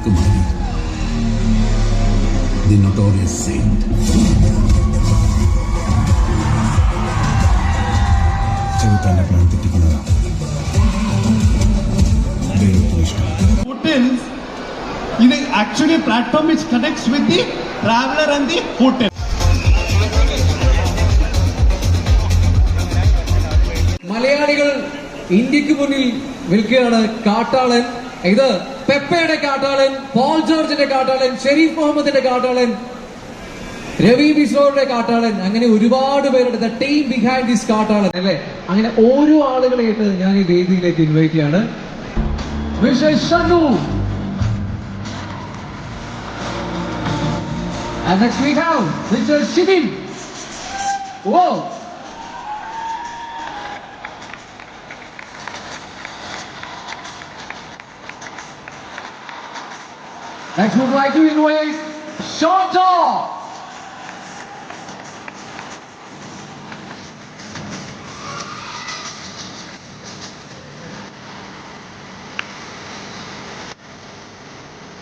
Kumari, the notorious saint. Hotels is actually a platform which connects with the traveler and the hotel. മലയാളികൾ ഇന്ത്യക്ക് മുന്നിൽ വിൽക്കുകയാണ് കാട്ടാളൻ. ഇത് പെപ്പയുടെ കാട്ടാളൻ, പോൾ ജോർജിന്റെ കാട്ടാളൻ, ഷെരീഫ് മുഹമ്മദിന്റെ കാട്ടാളൻ, രവി ബിസ്രോയുടെ കാട്ടാളൻ, അങ്ങനെ ഒരുപാട് പേരുടെ ടീം ബിഹൈൻഡ് ദിസ് കാട്ടാളൻ അല്ലെ. അങ്ങനെ ഓരോ ആളുകളെയായിട്ട് ഞാൻ ഈ വേദിയിലേക്ക് ഇൻവൈറ്റ് ചെയ്യാണ്. And next we have Mr. Shibin. Whoa. Next we would like to invite Shanta.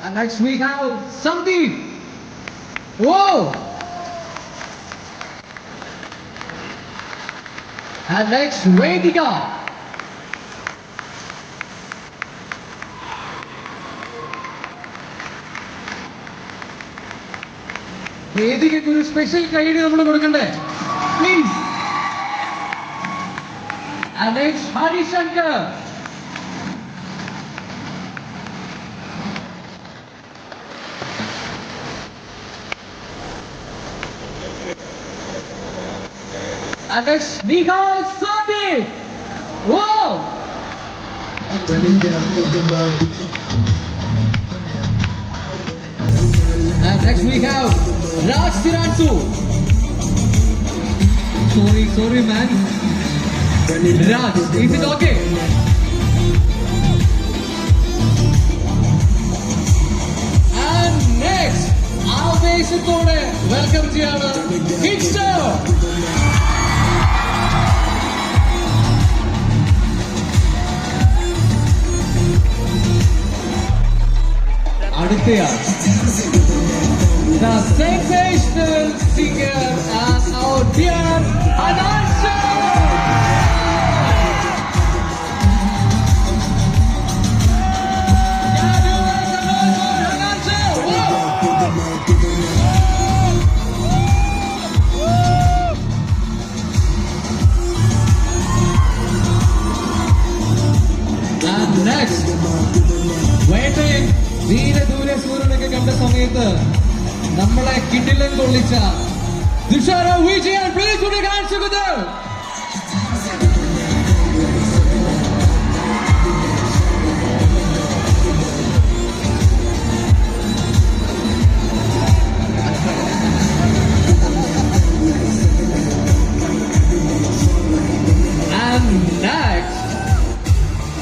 And next we have Sandeep. Whoa! And next Vedika. വേദികയ്ക്ക് ഒരു സ്പെഷ്യൽ കൈഡി നമ്മൾ കൊടുക്കണ്ടേ please. And next Harishankar. And next Nihal Sadi. Whoa! And next we have Raj Siransu. Sorry man. Raj, is it okay? And next, ആവേശത്തോടെ welcome ചെയ്യാണ് ഹിറ്റ്സ്റ്റർ. അടുത്തയാൾ the sensational singer and our dear Anasha. And next, waiting. ധീരദൂര സൂര്യനൊക്കെ കണ്ട സമയത്ത് നമ്മളെ കിടിലൻ കൊള്ളിച്ച Thushara Vijayan. Please put your hands together. And next,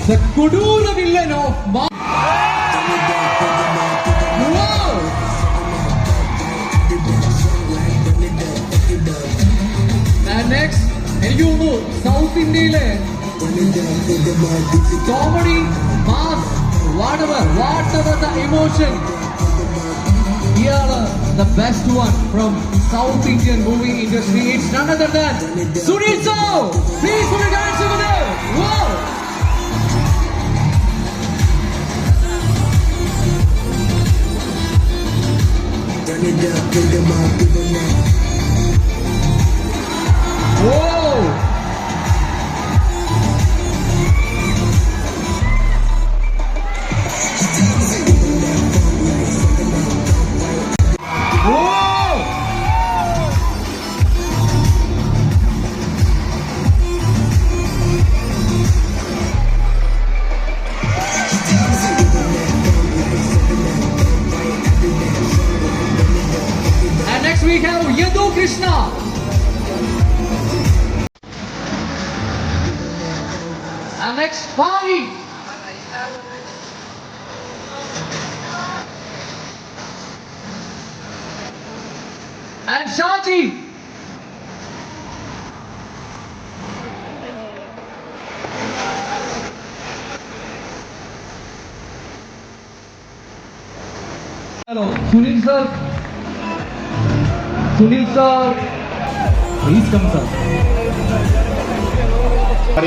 the Kodura villain of next, എനിക്ക് തോന്നുന്നു south ഇന്ത്യയിലെ comedy mass whatever the emotion, ഇയാള് the best one from South Indian movie industry. It's none other than Sunil Sir. Please put your hands over there. Wow. Whoa! Whoa! And next we have Yadu Krishna. And next, Pari. And Shanti. Hello, Sunil sir. Sunil sir. Please come, sir.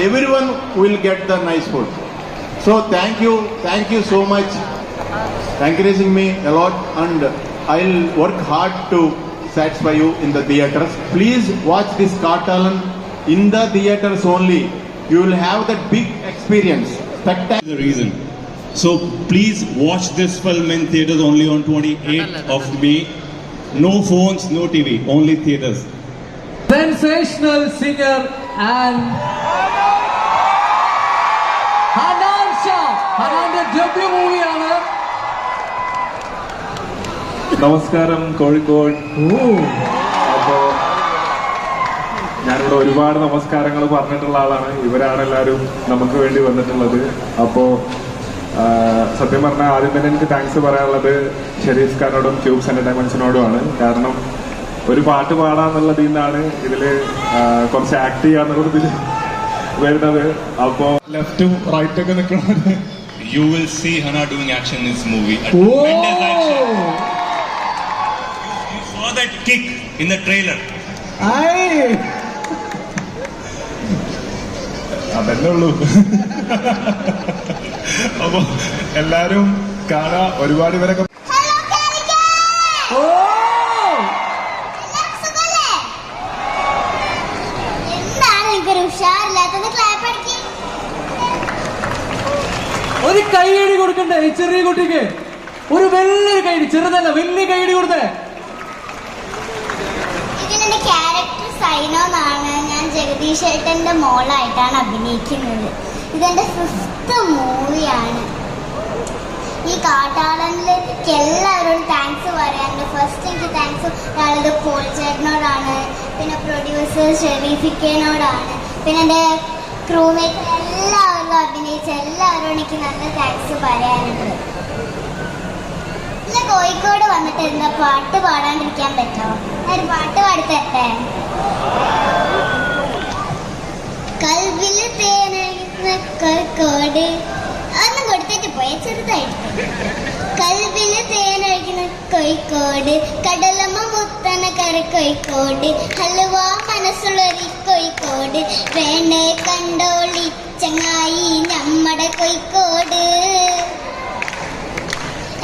Everyone will get the nice food. So thank you so much encouraging me a lot, and I'll work hard to satisfy you in the theaters. Please watch this Kaatalan in the theaters only. You will have that big experience. Spectacular. The reason. So please watch this film in theaters only on 28th of May. No phones, no TV, only theaters. Sensational singer and Hanan Shah. Hanan's debut movie ആണ്. നമസ്കാരം കോഴിക്കോട്. അപ്പോൾ ഞാനിവിടെ ഒരുപാട് നമസ്കാരങ്ങൾ പറഞ്ഞിട്ടുള്ള ആളാണ്. ഇവരാണ് എല്ലാവരും നമുക്ക് വേണ്ടി വന്നിട്ടുള്ളത്. അപ്പോൾ സത്യം പറഞ്ഞാൽ ആദ്യം തന്നെ എനിക്ക് താങ്ക്സ് പറയാനുള്ളത് ഷെരീഫ് ഖാനോടും ക്യൂബ്സ് എന്റർടൈൻമെന്റ്സിനോടുമാണ്. കാരണം ഒരു പാട്ട് പാടാന്നുള്ളതിൽ നിന്നാണ് ഇതിൽ കുറച്ച് ആക്ട് ചെയ്യാന്നുള്ളതിൽ വരുന്നത്. അപ്പോൾ ലെഫ്റ്റും റൈറ്റും ഒക്കെ നിൽക്കണത്. You will see Hana doing action in this movie. Tremendous action. You saw that kick in the trailer. അതന്നെ ഉള്ളൂ. അപ്പൊ എല്ലാരും കാണാ. ഒരുപാട് ഇവരൊക്കെ ഒരു കൈയടി കൊടുക്കണ്ടേ ഈ ചെറിയ കുട്ടിക്ക്? ഒരു വലിയൊരു കൈയടി, ചെറുതല്ല വലിയ കൈയടി കൊടുത്തേ. ഇതിന്റെ ക്യാരക്ടർ സൈനോ എന്നാണ്. ഞാൻ ജഗദീഷ് ഏട്ടന്റെ മോളായിട്ടാണ് അഭിനയിക്കുന്നത്. ഇതെന്റെ 5th മൂവിയാണ്. ഈ കാട്ടാളനിലേക്ക് എല്ലാവരോടും താങ്ക്സ് പറയാനുണ്ട്. ഫസ്റ്റ് എനിക്ക് താങ്ക്സ് പറയാനുള്ളത് പോൾ ചേട്ടനോടാണ്, പിന്നെ പ്രൊഡ്യൂസർ ഷെരീഫിക്കനോടാണ്, പിന്നെ എൻ്റെ ക്രൂമേറ്റ് എല്ലാവരും അഭിനയിച്ച എല്ലാവരോടും എനിക്ക് നല്ല താങ്ക്സ് പറയാനുണ്ട്. ഇല്ല, കോഴിക്കോട് വന്നിട്ട് എന്താ പാട്ട് പാടാണ്ടിരിക്കാൻ പറ്റുമോ? ഞാൻ പാട്ട് പാടിത്തരട്ടെ. കൽവില് തേനഴിക്കുന്ന കോഴിക്കോട് ഒന്നും കൊടുത്തിട്ട് പോയ ചെറുതായിട്ട്. കൽവില് തേനഴിക്കുന്ന കോഴിക്കോട്, കടലമ്മ മുത്തന കര കോഴിക്കോട്, ഹലുവ മനസ്സുള്ളൊരു കോഴിക്കോട്, വേണ്ടേ കണ്ടോളി ചങ്ങായി നമ്മടെ കോഴിക്കോട്.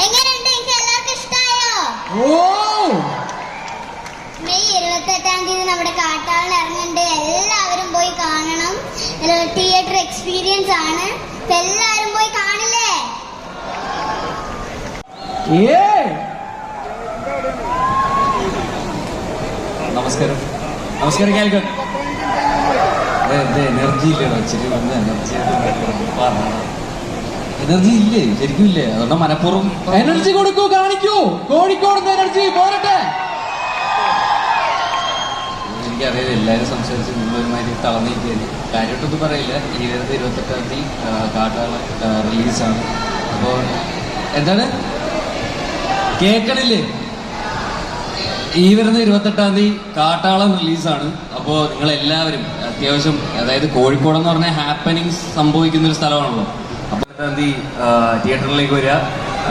എങ്ങനെയുണ്ട്? എനിക്ക് എല്ലാവർക്കും ഇഷ്ടായോ? മെയ് 28-ാം തീയതി നമ്മുടെ കാട്ടാളൻ ഇറങ്ങുന്നുണ്ട്. എല്ലാവരും പോയി കാണണം. തിയേറ്റർ എക്സ്പീരിയൻസ് ആണ്. എല്ലാവരും പോയി കാണില്ലേ? നമസ്കാരം. നമസ്കാരം കാലിക്കട്ട്. എനർജി ഇല്ലല്ലോ, ഇച്ചിരി വന്ന് എനർജി ഇല്ലേ? ശരിക്കും ഇല്ലേ? അതുകൊണ്ട് മനഃപൂർവ്വം എനർജി കൊടുക്കൂ, കാണിക്കൂ. കോഴിക്കോട് എനർജി പോരട്ടെ. എനിക്കറിയില്ല, എല്ലാവരും സംസാരിച്ച് നിങ്ങളൊരുമാതിരി തളർന്നിരിക്കുകയാണ്. കാര്യമായിട്ടൊന്നും പറയില്ല. ഈ വരുന്ന 28-ാം തീയതി കാട്ടാളൻ റിലീസാണ്. അപ്പോൾ എന്താണ് കേൾക്കണില്ലേ? ഈ വരുന്ന 28-ാം തീയതി കാട്ടാളൻ റിലീസാണ്. അപ്പോൾ നിങ്ങളെല്ലാവരും അത്യാവശ്യം, അതായത് കോഴിക്കോട് എന്ന് പറഞ്ഞാൽ ഹാപ്പനിങ്സ് സംഭവിക്കുന്നൊരു സ്ഥലമാണല്ലോ. അപ്പോൾ 28-ാം തീയതി തിയേറ്ററിലേക്ക് വരിക.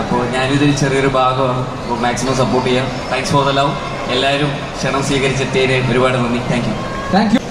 അപ്പോൾ ഞാനും ഇതിൽ ചെറിയൊരു ഭാഗമാണ്. അപ്പോൾ മാക്സിമം സപ്പോർട്ട് ചെയ്യാം. Thanks for the love. എല്ലാവരും ക്ഷണം സ്വീകരിച്ചെത്തിയതിന് ഒരുപാട് നന്ദി. Thank you.